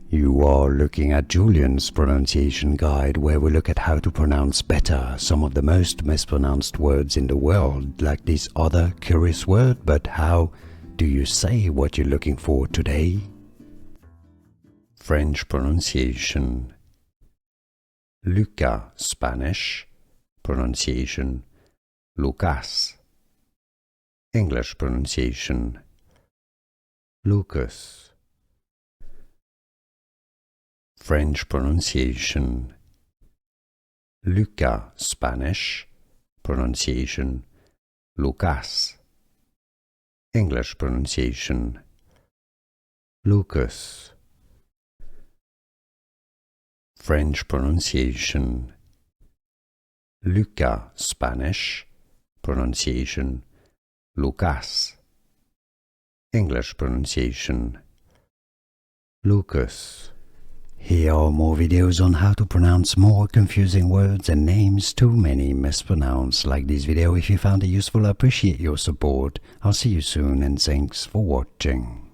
You are looking at Julian's pronunciation guide, where we look at how to pronounce better some of the most mispronounced words in the world, like this other curious word. But how do you say what you're looking for today? French pronunciation. Lukas, Spanish pronunciation. Lukas. English pronunciation. Lukas. French pronunciation. Lukas, Spanish pronunciation. Lukas. English pronunciation. Lukas. French pronunciation. Lukas, Spanish pronunciation. Lukas. English pronunciation. Lukas. Here are more videos on how to pronounce more confusing words and names too many mispronounced. Like this video if you found it useful. I appreciate your support. I'll see you soon and thanks for watching.